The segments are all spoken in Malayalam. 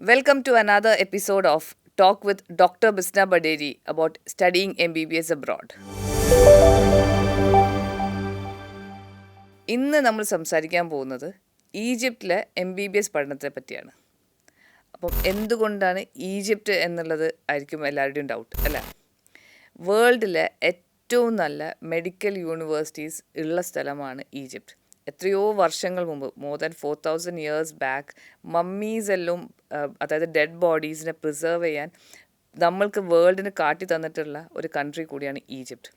Welcome to another episode of Talk with Dr. Bisna Baderi about studying MBBS abroad. ഇന്ന് നമ്മൾ സംസാരിക്കാൻ പോകുന്നത് ഈജിപ്തിലെ MBBS പഠനത്തെ പറ്റിയാണ്. അപ്പം എന്തുകൊണ്ടാണ് ഈജിപ്റ്റ് എന്നുള്ളത് ആയിരിക്കും എല്ലാവരുടെയും ഡൗട്ട് അല്ലേ? വേൾഡിലെ ഏറ്റവും നല്ല മെഡിക്കൽ യൂണിവേഴ്സിറ്റീസ് ഉള്ള സ്ഥലമാണ് ഈജിപ്റ്റ്. എത്രയോ വർഷങ്ങൾ മുമ്പ്, more than 4000 years back, mummies എല്ലാം, അതായത് ഡെഡ് ബോഡീസിനെ പ്രിസർവ് ചെയ്യാൻ നമ്മൾക്ക് വേൾഡിന് കാട്ടി തന്നിട്ടുള്ള ഒരു കൺട്രി കൂടിയാണ് ഈജിപ്റ്റ്.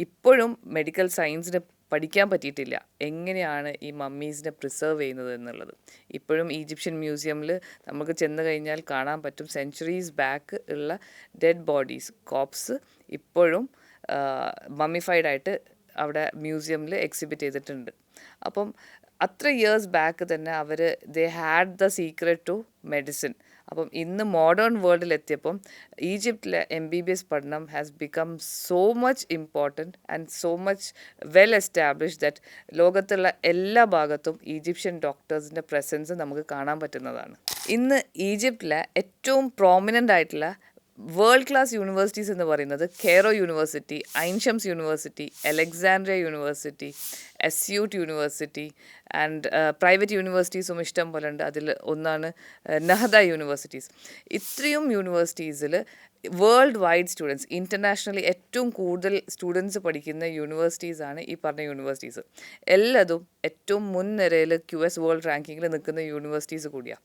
ഇപ്പോഴും മെഡിക്കൽ സയൻസിന് പഠിക്കാൻ പറ്റിയിട്ടില്ല എങ്ങനെയാണ് ഈ മമ്മീസിനെ പ്രിസർവ് ചെയ്യുന്നത് എന്നുള്ളത്. ഇപ്പോഴും ഈജിപ്ഷ്യൻ മ്യൂസിയമിൽ നമുക്ക് ചെന്ന് കഴിഞ്ഞാൽ കാണാൻ പറ്റും സെഞ്ച്വറീസ് ബാക്ക് ഉള്ള ഡെഡ് ബോഡീസ്, കോപ്സ് ഇപ്പോഴും മമ്മിഫൈഡ് ആയിട്ട് അവിടെ മ്യൂസിയമിൽ എക്സിബിറ്റ് ചെയ്തിട്ടുണ്ട്. അപ്പം അത്ര ഇയേഴ്സ് ബാക്ക് തന്നെ they had the secret to medicine. അപ്പം ഇന്ന് മോഡേൺ വേൾഡിൽ എത്തിയപ്പം ഈജിപ്തിലെ MBBS പഠനം has become so much important and so much well established that ലോകത്തുള്ള എല്ലാ ഭാഗത്തും ഈജിപ്ഷ്യൻ ഡോക്ടേഴ്സിൻ്റെ പ്രസൻസ് നമുക്ക് കാണാൻ പറ്റുന്നതാണ്. ഇന്ന് ഈജിപ്തിലെ ഏറ്റവും പ്രോമിനൻ്റ് ആയിട്ടുള്ള വേൾഡ് ക്ലാസ് യൂണിവേഴ്സിറ്റീസ് എന്ന് പറയുന്നത് Cairo university, Ain Shams university, Alexandria university, Asyut university and private യൂണിവേഴ്സിറ്റീസും ഇഷ്ടം പോലെ ഉണ്ട്. അതിൽ ഒന്നാണ് നഹദ യൂണിവേഴ്സിറ്റീസ്. ഇത്രയും യൂണിവേഴ്സിറ്റീസിൽ വേൾഡ് വൈഡ് സ്റ്റുഡൻസ്, ഇൻ്റർനാഷണലി ഏറ്റവും കൂടുതൽ സ്റ്റുഡൻസ് പഠിക്കുന്ന യൂണിവേഴ്സിറ്റീസാണ് ഈ പറഞ്ഞ യൂണിവേഴ്സിറ്റീസ്. എല്ലാതും ഏറ്റവും മുൻനിരയിൽ QS വേൾഡ് റാങ്കിങ്ങിൽ നിൽക്കുന്ന യൂണിവേഴ്സിറ്റീസ് കൂടിയാണ്.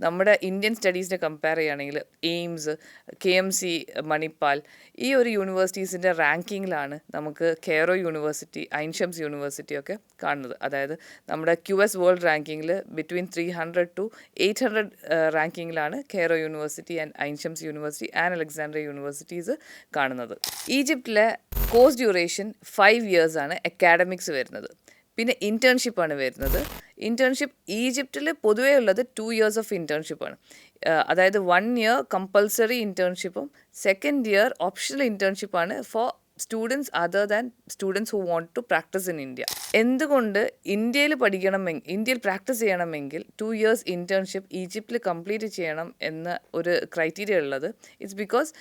നമ്മുടെ ഇന്ത്യൻ സ്റ്റഡീസിനെ കമ്പയർ ചെയ്യുകയാണെങ്കിൽ എയിംസ്, KMC മണിപ്പാൽ, ഈ ഒരു യൂണിവേഴ്സിറ്റീസിൻ്റെ റാങ്കിങ്ങിലാണ് നമുക്ക് Cairo university, Ain Shams university ഒക്കെ കാണുന്നത്. അതായത് നമ്മുടെ QS വേൾഡ് റാങ്കിങ്ങിൽ ബിറ്റ്വീൻ 300 to 800 റാങ്കിങ്ങിലാണ് Cairo university and Ain Shams university and Alexandria universities കാണുന്നത്. ഈജിപ്തിലെ കോഴ്സ് ഡ്യൂറേഷൻ 5 years ആണ് അക്കാഡമിക്സ് വരുന്നത്. പിന്നെ ഇൻറ്റേൺഷിപ്പാണ് വരുന്നത്. ഇൻറ്റേൺഷിപ്പ് ഈജിപ്തിൽ പൊതുവേ ഉള്ളത് 2 years ഓഫ് ഇൻറ്റേൺഷിപ്പാണ്. അതായത് 1 year കമ്പൾസറി ഇൻറ്റേൺഷിപ്പും 2nd year ഓപ്ഷണൽ ഇൻറ്റേൺഷിപ്പാണ് for students other than students who want to practice in India. എന്തുകൊണ്ട് ഇന്ത്യയിൽ പ്രാക്ടീസ് ചെയ്യണമെങ്കിൽ 2 years ഇൻറ്റേൺഷിപ്പ് ഈജിപ്തിൽ കംപ്ലീറ്റ് ചെയ്യണം എന്ന ഒരു ക്രൈറ്റീരിയ ഉള്ളത്? ഇറ്റ്സ് ബിക്കോസ്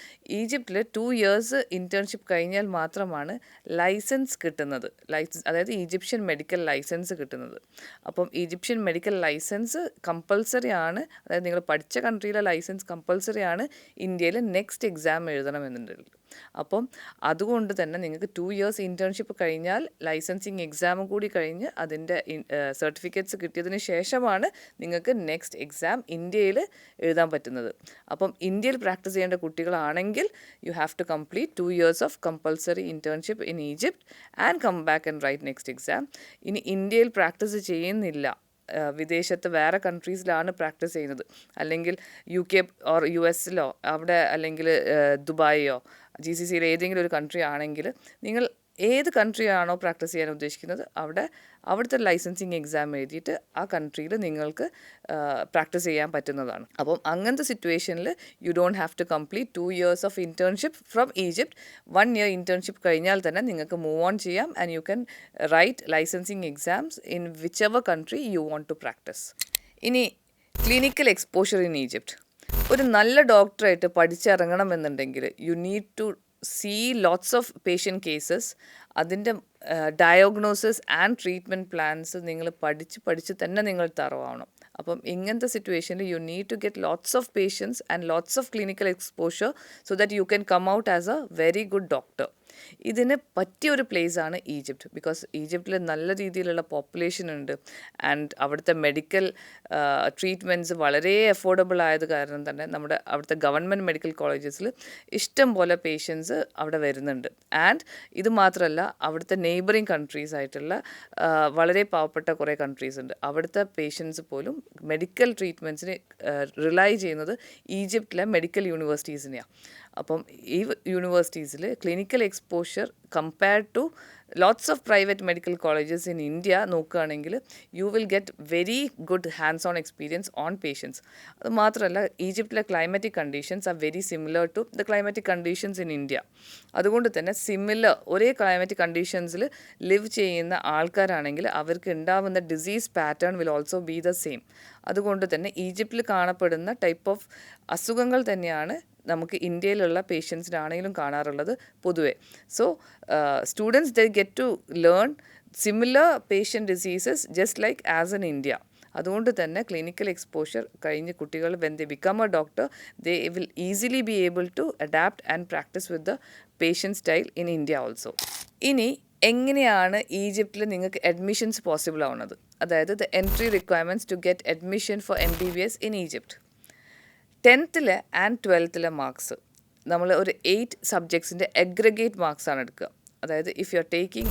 ഈജിപ്തിൽ 2 years ഇൻറ്റേൺഷിപ്പ് കഴിഞ്ഞാൽ മാത്രമാണ് ലൈസൻസ് കിട്ടുന്നത്. അതായത് ഈജിപ്ഷ്യൻ മെഡിക്കൽ ലൈസൻസ് കിട്ടുന്നത്. അപ്പം ഈജിപ്ഷ്യൻ മെഡിക്കൽ ലൈസൻസ് കമ്പൾസറി ആണ്. അതായത് നിങ്ങൾ പഠിച്ച കൺട്രിയിലെ ലൈസൻസ് കമ്പൾസറി ആണ് ഇന്ത്യയിൽ നെക്സ്റ്റ് എക്സാം എഴുതണമെന്നുണ്ടെങ്കിൽ. അപ്പം അതുകൊണ്ട് തന്നെ നിങ്ങൾക്ക് 2 years ഇൻറ്റേൺഷിപ്പ് കഴിഞ്ഞാൽ ലൈസൻസിങ് എക്സാമും കൂടി കഴിഞ്ഞ് അതിൻ്റെ സർട്ടിഫിക്കറ്റ്സ് കിട്ടിയതിന് ശേഷമാണ് നിങ്ങൾക്ക് നെക്സ്റ്റ് എക്സാം ഇന്ത്യയിൽ എഴുതാൻ പറ്റുന്നത്. അപ്പം ഇന്ത്യയിൽ പ്രാക്ടീസ് ചെയ്യേണ്ട കുട്ടികളാണെങ്കിൽ you have to complete 2 years of compulsory internship in Egypt and come back and write next exam. ഇനി ഇന്ത്യയിൽ പ്രാക്ടീസ് ചെയ്യുന്നില്ല, വിദേശത്ത് വേറെ കൺട്രീസിലാണ് പ്രാക്ടീസ് ചെയ്യുന്നത്, അല്ലെങ്കിൽ UK ഓർ US അവിടെ, അല്ലെങ്കിൽ ദുബായിയോ GCCയിലെ ഏതെങ്കിലും ഒരു കൺട്രി ആണെങ്കിൽ നിങ്ങൾ ഏത് കൺട്രിയാണോ പ്രാക്ടീസ് ചെയ്യാൻ ഉദ്ദേശിക്കുന്നത് അവിടുത്തെ ലൈസൻസിങ് എക്സാം എഴുതിയിട്ട് ആ കൺട്രിയിൽ നിങ്ങൾക്ക് പ്രാക്ടീസ് ചെയ്യാൻ പറ്റുന്നതാണ്. അപ്പം അങ്ങനത്തെ സിറ്റുവേഷനിൽ you don't have to complete 2 years of internship from Egypt. 1 year internship കഴിഞ്ഞാൽ തന്നെ നിങ്ങൾക്ക് മൂവ് ഓൺ ചെയ്യാം and you can write licensing exams in which ever country you want to practice. ഇനി ക്ലിനിക്കൽ എക്സ്പോഷർ ഇൻ ഈജിപ്റ്റ്. ഒരു നല്ല ഡോക്ടറായിട്ട് പഠിച്ചിറങ്ങണമെന്നുണ്ടെങ്കിൽ you need to see lots of patient cases. അതിൻ്റെ ഡയഗ്നോസിസ് ആൻഡ് ട്രീറ്റ്മെൻറ്റ് പ്ലാൻസ് നിങ്ങൾ പഠിച്ച് തന്നെ നിങ്ങൾ തറവാവണം. അപ്പം ഇങ്ങനത്തെ സിറ്റുവേഷനിൽ you need to get lots of patients and lots of clinical exposure so that you can come out as a very good doctor. ഇതിന് പറ്റിയൊരു പ്ലേസാണ് ഈജിപ്റ്റ്. ബിക്കോസ് ഈജിപ്തിൽ നല്ല രീതിയിലുള്ള പോപ്പുലേഷൻ ഉണ്ട് ആൻഡ് അവിടുത്തെ മെഡിക്കൽ ട്രീറ്റ്മെൻറ്റ്സ് വളരെ അഫോർഡബിൾ ആയത് കാരണം തന്നെ അവിടുത്തെ ഗവൺമെൻറ് മെഡിക്കൽ കോളേജസിൽ ഇഷ്ടം പോലെ പേഷ്യൻസ് അവിടെ വരുന്നുണ്ട്. ആൻഡ് ഇത് മാത്രമല്ല, അവിടുത്തെ നെയ്ബറിങ് കൺട്രീസ് ആയിട്ടുള്ള വളരെ പാവപ്പെട്ട കുറേ കൺട്രീസ് ഉണ്ട്. അവിടുത്തെ പേഷ്യൻസ് പോലും മെഡിക്കൽ ട്രീറ്റ്മെൻറ്റ്സിന് റിലൈ ചെയ്യുന്നത് ഈജിപ്തിലെ മെഡിക്കൽ യൂണിവേഴ്സിറ്റീസിനെയാണ്. അപ്പം ഈ യൂണിവേഴ്സിറ്റീസിൽ clinical exposure compared to lots of private medical colleges in India നോക്കുകയാണെങ്കിൽ you will get very good hands on experience on patients. അത് മാത്രമല്ല ഈജിപ്തിലെ climatic conditions are very similar to the climatic conditions in India. അതുകൊണ്ട് തന്നെ ഒരേ ക്ലൈമാറ്റിക് കണ്ടീഷൻസിൽ ലിവ് ചെയ്യുന്ന ആൾക്കാരാണെങ്കിൽ അവർക്ക് ഉണ്ടാവുന്ന disease pattern will also be the same. അതുകൊണ്ട് തന്നെ ഈജിപ്തിൽ കാണപ്പെടുന്ന ടൈപ്പ് ഓഫ് അസുഖങ്ങൾ തന്നെയാണ് നമുക്ക് ഇന്ത്യയിലുള്ള പേഷ്യൻസിനാണെങ്കിലും കാണാറുള്ളത് പൊതുവെ. So students they get to learn similar patient diseases just like as in India. അതുകൊണ്ട് തന്നെ ക്ലിനിക്കൽ എക്സ്പോഷർ കഴിഞ്ഞ് കുട്ടികൾ when they become a doctor they will easily be able to adapt and practice with the patient style in India also. ഇനി എങ്ങനെയാണ് ഈജിപ്തിൽ നിങ്ങൾക്ക് അഡ്മിഷൻസ് പോസിബിൾ ആവുന്നത്? അതായത് the entry requirements to get admission for MBBS in Egypt. 10th and 12th marks നമ്മൾ ഒരു 8 സബ്ജക്ട്സിൻ്റെ അഗ്രഗേറ്റ് മാർക്സാണ് എടുക്കുക. അതായത് ഇഫ് യു ആർ ടേക്കിംഗ്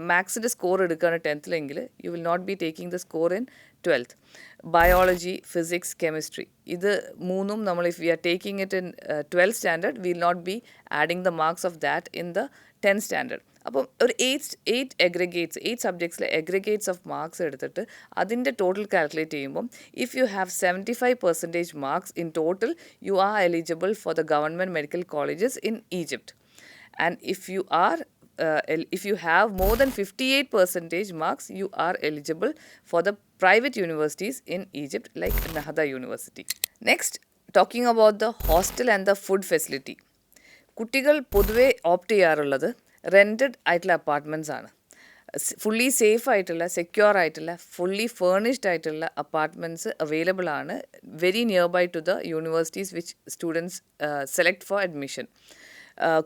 മാത്സിൻ്റെ സ്കോർ എടുക്കുകയാണ് 10th you will not be taking the score in 12th. Biology, physics, chemistry ഇത് മൂന്നും നമ്മൾ if we are taking it in 12th standard will not be adding the marks of that in the 10th standard. അപ്പം ഒരു 8 സബ്ജക്ട്സിലെ അഗ്രഗേറ്റ്സ് ഓഫ് മാർക്സ് എടുത്തിട്ട് അതിൻ്റെ ടോട്ടൽ കാൽക്കുലേറ്റ് ചെയ്യുമ്പം if you have 75% marks in total you are eligible for the government medical colleges in Egypt. And if you have more than 58% marks, you are eligible for the private universities in Egypt like Nahda University. Next, talking about the hostel and the food facility. കുട്ടികൾ പൊതുവെ ഓപ്റ്റ് ചെയ്യാറുള്ളത് റെൻറ്റഡ് ആയിട്ടുള്ള അപ്പാർട്ട്മെൻറ്റ്സ് ആണ്. ഫുള്ളി സേഫ് ആയിട്ടുള്ള, സെക്യൂർ ആയിട്ടുള്ള, ഫുള്ളി ഫേർണിഷ്ഡ് ആയിട്ടുള്ള അപ്പാർട്ട്മെൻറ്റ്സ് അവൈലബിൾ ആണ് very near by to the universities which students select for admission.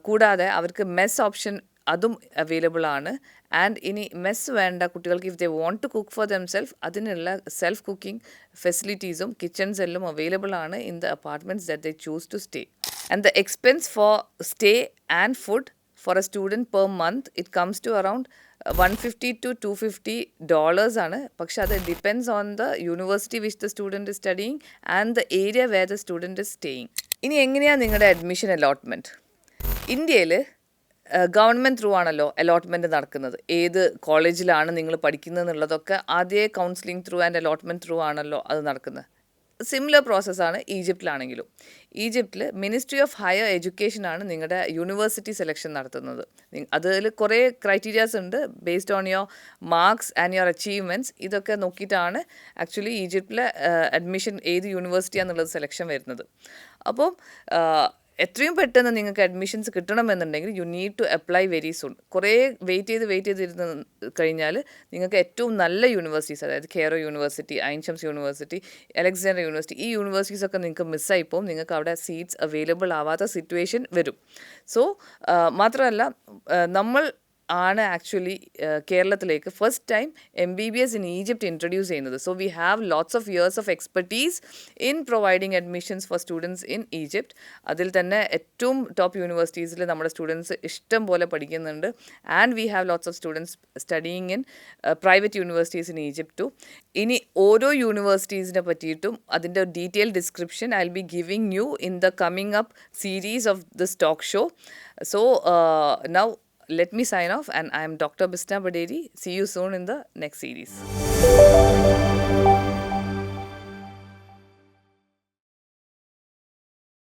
കൂടാതെ അവർക്ക് മെസ് ഓപ്ഷൻ അതും അവൈലബിൾ ആണ്. ആൻഡ് ഇനി മെസ് വേണ്ട കുട്ടികൾക്ക് if they want to cook for themselves അതിനുള്ള സെൽഫ് കുക്കിംഗ് ഫെസിലിറ്റീസും കിച്ചൺസ് എല്ലാം അവൈലബിൾ ആണ് in the apartments that they choose to stay. And the expense for stay and food for A student per month it comes to around $150 to $250 ആണ്. പക്ഷെ അത് depends on the university which the student is studying and the area where the student is staying. ഇനി എങ്ങനെയാണ് നിങ്ങളുടെ അഡ്മിഷൻ അലോട്ട്മെൻറ്റ്? ഇന്ത്യയിൽ ഗവൺമെൻറ് ത്രൂ ആണല്ലോ അലോട്ട്മെൻറ്റ് നടക്കുന്നത്. ഏത് കോളേജിലാണ് നിങ്ങൾ പഠിക്കുന്നത് എന്നുള്ളതൊക്കെ ആദ്യമേ counselling through and allotment through ആണല്ലോ അത് നടക്കുന്നത്. സിമിലർ പ്രോസസ്സാണ് ഈജിപ്തിലാണെങ്കിലും. ഈജിപ്തിൽ മിനിസ്ട്രി ഓഫ് ഹയർ എഡ്യൂക്കേഷനാണ് നിങ്ങളുടെ യൂണിവേഴ്സിറ്റി സെലക്ഷൻ നടത്തുന്നത്. അതിൽ കുറേ ക്രൈറ്റീരിയാസ് ഉണ്ട് based on your marks and your achievements. ഇതൊക്കെ നോക്കിയിട്ടാണ് ആക്ച്വലി ഈജിപ്തിലെ അഡ്മിഷൻ ഏത് യൂണിവേഴ്സിറ്റിയാണെന്നുള്ളത് സെലക്ഷൻ വരുന്നത്. അപ്പം എത്രയും പെട്ടെന്ന് നിങ്ങൾക്ക് അഡ്മിഷൻസ് കിട്ടണമെന്നുണ്ടെങ്കിൽ you need to apply very soon. കുറേ വെയിറ്റ് ചെയ്തിരുന്ന് കഴിഞ്ഞാൽ നിങ്ങൾക്ക് ഏറ്റവും നല്ല യൂണിവേഴ്സിറ്റീസ്, അതായത് Cairo university, Ain Shams university, Alexandria university, ഈ യൂണിവേഴ്സിറ്റീസൊക്കെ നിങ്ങൾക്ക് മിസ്സായിപ്പോൾ നിങ്ങൾക്ക് അവിടെ സീറ്റ്സ് അവൈലബിൾ ആവാത്ത സിറ്റുവേഷൻ വരും. സോ മാത്രമല്ല നമ്മൾ ആണ് ആക്ച്വലി കേരളത്തിലേക്ക് first time MBBS in Egypt introduce ചെയ്യുന്നത്. So we have lots of years of expertise in providing admissions for students in Egypt. അതിൽ തന്നെ ഏറ്റവും ടോപ്പ് യൂണിവേഴ്സിറ്റീസിൽ നമ്മുടെ സ്റ്റുഡൻസ് ഇഷ്ടം പോലെ പഠിക്കുന്നുണ്ട്. And we have lots of students studying in private universities in Egypt too. ഇനി ഓരോ യൂണിവേഴ്സിറ്റീസിനെ പറ്റിയിട്ടും അതിൻ്റെ detail description I will be giving you in the coming up series of this talk show. So now let me sign off, and I am Dr. Bisna Baderi. See you soon in the next series.